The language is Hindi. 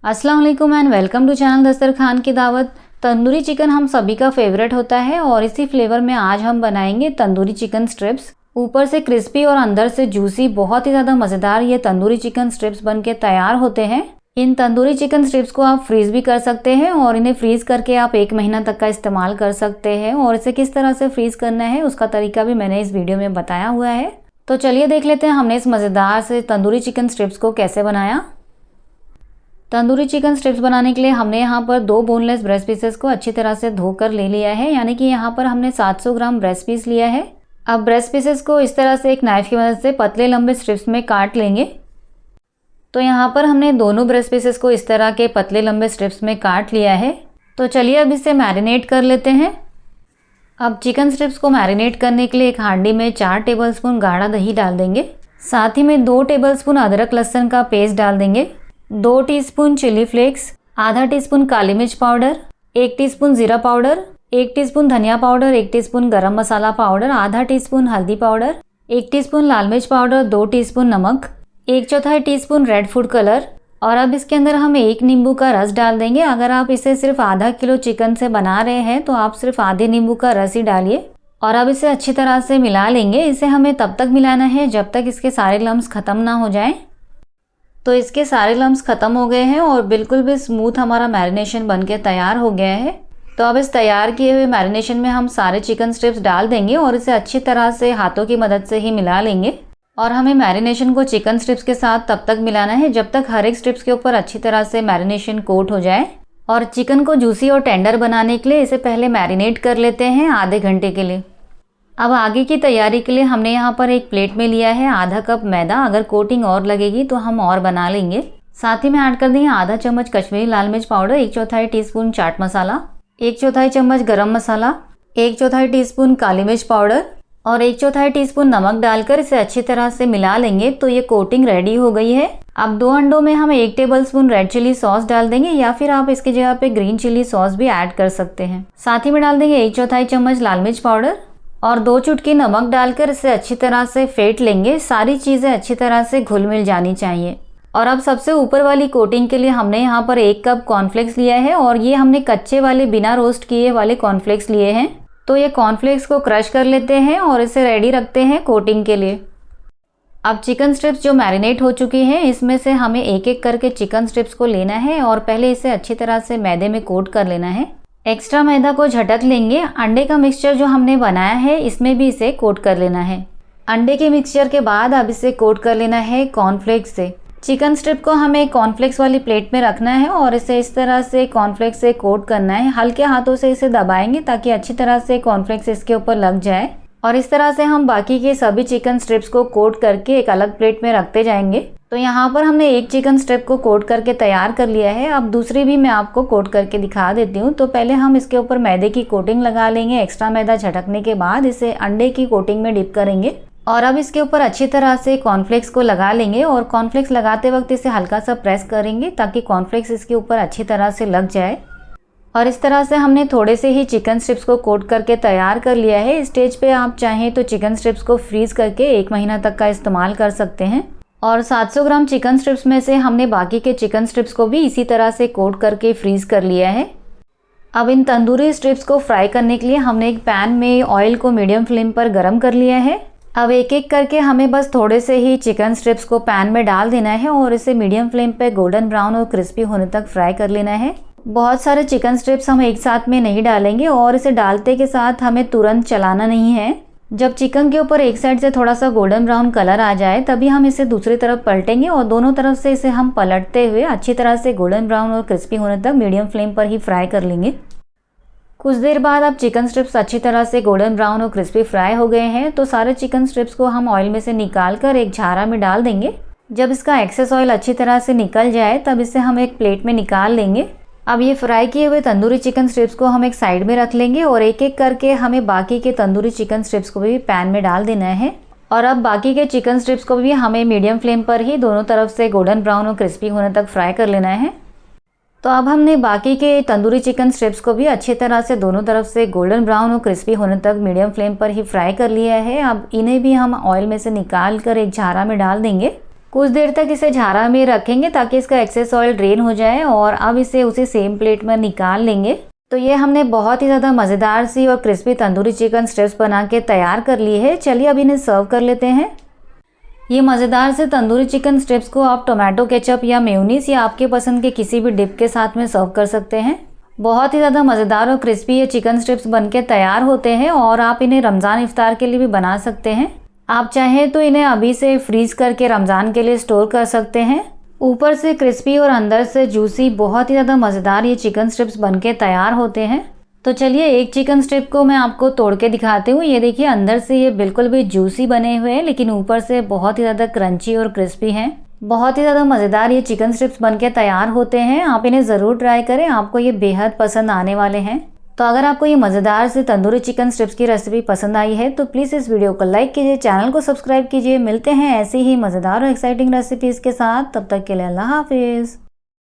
अस्सलाम वालेकुम एंड वेलकम टू चैनल दस्तरखान की दावत। तंदूरी चिकन हम सभी का फेवरेट होता है और इसी फ्लेवर में आज हम बनाएंगे तंदूरी चिकन स्ट्रिप्स। ऊपर से क्रिस्पी और अंदर से जूसी, बहुत ही ज़्यादा मज़ेदार ये तंदूरी चिकन स्ट्रिप्स बनके तैयार होते हैं। इन तंदूरी चिकन स्ट्रिप्स को आप फ्रीज़ भी कर सकते हैं और इन्हें फ्रीज़ करके आप 1 महीना तक का इस्तेमाल कर सकते हैं। और इसे किस तरह से फ्रीज़ करना है उसका तरीका भी मैंने इस वीडियो में बताया हुआ है। तो चलिए देख लेते हैं हमने इस मज़ेदार से तंदूरी चिकन स्ट्रिप्स को कैसे बनाया। तंदूरी चिकन स्ट्रिप्स बनाने के लिए हमने यहाँ पर 2 बोनलेस ब्रेस्ट पीसेस को अच्छी तरह से धोकर ले लिया है, यानी कि यहाँ पर हमने 700 ग्राम ब्रेस्ट पीस लिया है। अब ब्रेस्ट पीसेस को इस तरह से एक नाइफ की मदद से पतले लंबे स्ट्रिप्स में काट लेंगे। तो यहाँ पर हमने दोनों ब्रेस्ट पीसेस को इस तरह के पतले लंबे स्ट्रिप्स में काट लिया है। तो चलिए अब इसे मैरिनेट कर लेते हैं। अब चिकन स्ट्रिप्स को मैरिनेट करने के लिए एक हांडी में 4 टेबलस्पून गाढ़ा दही डाल देंगे। साथ ही में 2 टेबलस्पून अदरक लहसुन का पेस्ट डाल देंगे, 2 टीस्पून चिली फ्लेक्स, आधा टीस्पून काली मिर्च पाउडर, 1 टीस्पून जीरा पाउडर, 1 टीस्पून धनिया पाउडर, 1 टीस्पून गरम मसाला पाउडर, आधा टीस्पून हल्दी पाउडर, 1 टीस्पून लाल मिर्च पाउडर, 2 टीस्पून नमक, 1/4 टीस्पून रेड फूड कलर। और अब इसके अंदर हम 1 नींबू का रस डाल देंगे। अगर आप इसे सिर्फ आधा किलो चिकन से बना रहे हैं तो आप सिर्फ आधे नींबू का रस ही डालिए। और अब इसे अच्छी तरह से मिला लेंगे। इसे हमें तब तक मिलाना है जब तक इसके सारे लम्स ख़त्म ना हो जाएं। तो इसके सारे लम्स ख़त्म हो गए हैं और बिल्कुल भी स्मूथ हमारा मैरिनेशन बनके तैयार हो गया है। तो अब इस तैयार किए हुए मैरिनेशन में हम सारे चिकन स्ट्रिप्स डाल देंगे और इसे अच्छी तरह से हाथों की मदद से ही मिला लेंगे। और हमें मैरिनेशन को चिकन स्ट्रिप्स के साथ तब तक मिलाना है जब तक हर एक स्ट्रिप्स के ऊपर अच्छी तरह से मैरिनेशन कोट हो जाए। और चिकन को जूसी और टेंडर बनाने के लिए इसे पहले मैरिनेट कर लेते हैं आधे घंटे के लिए। अब आगे की तैयारी के लिए हमने यहाँ पर एक प्लेट में लिया है आधा कप मैदा। अगर कोटिंग और लगेगी तो हम और बना लेंगे। साथ ही में ऐड कर देंगे आधा चम्मच कश्मीरी लाल मिर्च पाउडर, 1/4 टीस्पून चाट मसाला, 1/4 चम्मच गरम मसाला, 1/4 टीस्पून काली मिर्च पाउडर और 1/4 टीस्पून नमक डालकर इसे अच्छी तरह से मिला लेंगे। तो ये कोटिंग रेडी हो गई है। अब 2 अंडों में हम 1 टेबलस्पून रेड चिली सॉस डाल देंगे, या फिर आप इसकी जगह पे ग्रीन चिली सॉस भी ऐड कर सकते हैं। साथ ही में डाल देंगे 1/4 चम्मच लाल मिर्च पाउडर और 2 चुटकी नमक डालकर इसे अच्छी तरह से फेंट लेंगे। सारी चीज़ें अच्छी तरह से घुल मिल जानी चाहिए। और अब सबसे ऊपर वाली कोटिंग के लिए हमने यहाँ पर 1 कप कॉर्नफ्लेक्स लिया है और ये हमने कच्चे वाले बिना रोस्ट किए वाले कॉर्नफ्लेक्स लिए हैं। तो ये कॉर्नफ्लेक्स को क्रश कर लेते हैं और इसे रेडी रखते हैं कोटिंग के लिए। अब चिकन स्ट्रिप्स जो मैरिनेट हो चुकी हैं इसमें से हमें एक एक करके चिकन स्ट्रिप्स को लेना है और पहले इसे अच्छी तरह से मैदे में कोट कर लेना है। एक्स्ट्रा मैदा को झटक लेंगे। अंडे का मिक्सचर जो हमने बनाया है इसमें भी इसे कोट कर लेना है। अंडे के मिक्सचर के बाद अब इसे कोट कर लेना है कॉर्नफ्लेक्स से। चिकन स्ट्रिप को हमें कॉर्नफ्लेक्स वाली प्लेट में रखना है और इसे इस तरह से कॉर्नफ्लेक्स से कोट करना है। हल्के हाथों से इसे दबाएंगे ताकि अच्छी तरह से कॉर्नफ्लेक्स इसके ऊपर लग जाए। और इस तरह से हम बाकी के सभी चिकन स्ट्रिप्स को कोट करके एक अलग प्लेट में रखते जाएंगे। तो यहाँ पर हमने एक चिकन स्ट्रिप को कोट करके तैयार कर लिया है। अब दूसरी भी मैं आपको कोट करके दिखा देती हूँ। तो पहले हम इसके ऊपर मैदे की कोटिंग लगा लेंगे। एक्स्ट्रा मैदा झटकने के बाद इसे अंडे की कोटिंग में डिप करेंगे और अब इसके ऊपर अच्छी तरह से कॉर्नफ्लेक्स को लगा लेंगे। और कॉर्नफ्लेक्स लगाते वक्त इसे हल्का सा प्रेस करेंगे ताकि कॉर्नफ्लेक्स इसके ऊपर अच्छी तरह से लग जाए। और इस तरह से हमने थोड़े से ही चिकन स्ट्रिप्स को कोट करके तैयार कर लिया है। इस स्टेज पे आप चाहें तो चिकन स्ट्रिप्स को फ्रीज़ करके 1 महीना तक का इस्तेमाल कर सकते हैं। और 700 ग्राम चिकन स्ट्रिप्स में से हमने बाकी के चिकन स्ट्रिप्स को भी इसी तरह से कोट करके फ्रीज़ कर लिया है। अब इन तंदूरी स्ट्रिप्स को फ्राई करने के लिए हमने एक पैन में ऑयल को मीडियम फ्लेम पर गर्म कर लिया है। अब एक एक करके हमें बस थोड़े से ही चिकन स्ट्रिप्स को पैन में डाल देना है और इसे मीडियम फ्लेम पे गोल्डन ब्राउन और क्रिस्पी होने तक फ्राई कर लेना है। बहुत सारे चिकन स्ट्रिप्स हम एक साथ में नहीं डालेंगे और इसे डालते के साथ हमें तुरंत चलाना नहीं है। जब चिकन के ऊपर एक साइड से थोड़ा सा गोल्डन ब्राउन कलर आ जाए तभी हम इसे दूसरी तरफ पलटेंगे और दोनों तरफ से इसे हम पलटते हुए अच्छी तरह से गोल्डन ब्राउन और क्रिस्पी होने तक मीडियम फ्लेम पर ही फ्राई कर लेंगे। कुछ देर बाद अब चिकन स्ट्रिप्स अच्छी तरह से गोल्डन ब्राउन और क्रिस्पी फ्राई हो गए हैं। तो सारे चिकन स्ट्रिप्स को हम ऑयल में से निकाल कर एक झारा में डाल देंगे। जब इसका एक्सेस ऑयल अच्छी तरह से निकल जाए तब इसे हम एक प्लेट में निकाल लेंगे। अब ये फ्राई किए हुए तंदूरी चिकन स्ट्रिप्स को हम एक साइड में रख लेंगे और एक एक करके हमें बाकी के तंदूरी चिकन स्ट्रिप्स को भी पैन में डाल देना है। और अब बाकी के चिकन स्ट्रिप्स को भी हमें मीडियम फ्लेम पर ही दोनों तरफ से गोल्डन ब्राउन और क्रिस्पी होने तक फ्राई कर लेना है। तो अब हमने बाकी के तंदूरी चिकन स्ट्रिप्स को भी अच्छी तरह से दोनों तरफ से गोल्डन ब्राउन और क्रिस्पी होने तक मीडियम फ्लेम पर ही फ्राई कर लिया है। अब इन्हें भी हम ऑयल में से निकाल कर एक झारा में डाल देंगे। कुछ देर तक इसे झारा में रखेंगे ताकि इसका एक्सेस ऑयल ड्रेन हो जाए और अब इसे उसी सेम प्लेट में निकाल लेंगे। तो ये हमने बहुत ही ज़्यादा मज़ेदार सी और क्रिस्पी तंदूरी चिकन स्ट्रिप्स बना के तैयार कर ली है। चलिए अब इन्हें सर्व कर लेते हैं। ये मज़ेदार से तंदूरी चिकन स्ट्रिप्स को आप टोमेटो केचप या मेयोनीज या आपके पसंद के किसी भी डिप के साथ में सर्व कर सकते हैं। बहुत ही ज़्यादा मज़ेदार और क्रिस्पी ये चिकन स्ट्रिप्स बनके तैयार होते हैं और आप इन्हें रमज़ान इफ्तार के लिए भी बना सकते हैं। आप चाहें तो इन्हें अभी से फ्रीज़ करके रमज़ान के लिए स्टोर कर सकते हैं। ऊपर से क्रिस्पी और अंदर से जूसी बहुत ही ज़्यादा मज़ेदार ये चिकन स्ट्रिप्स बनके तैयार होते हैं। तो चलिए एक चिकन स्ट्रिप को मैं आपको तोड़ के दिखाती हूँ। ये देखिए अंदर से ये बिल्कुल भी जूसी बने हुए हैं, लेकिन ऊपर से बहुत ही ज़्यादा क्रंची और क्रिस्पी हैं। बहुत ही ज़्यादा मज़ेदार ये चिकन स्ट्रिप्स बनके तैयार होते हैं। आप इन्हें ज़रूर ट्राई करें, आपको ये बेहद पसंद आने वाले हैं। तो अगर आपको ये मज़ेदार से तंदूरी चिकन स्ट्रिप्स की रेसिपी पसंद आई है तो प्लीज़ इस वीडियो को लाइक कीजिए, चैनल को सब्सक्राइब कीजिए। मिलते हैं ऐसी ही मज़ेदार और एक्साइटिंग रेसिपीज़ के साथ, तब तक के लिए अल्लाह हाफिज़।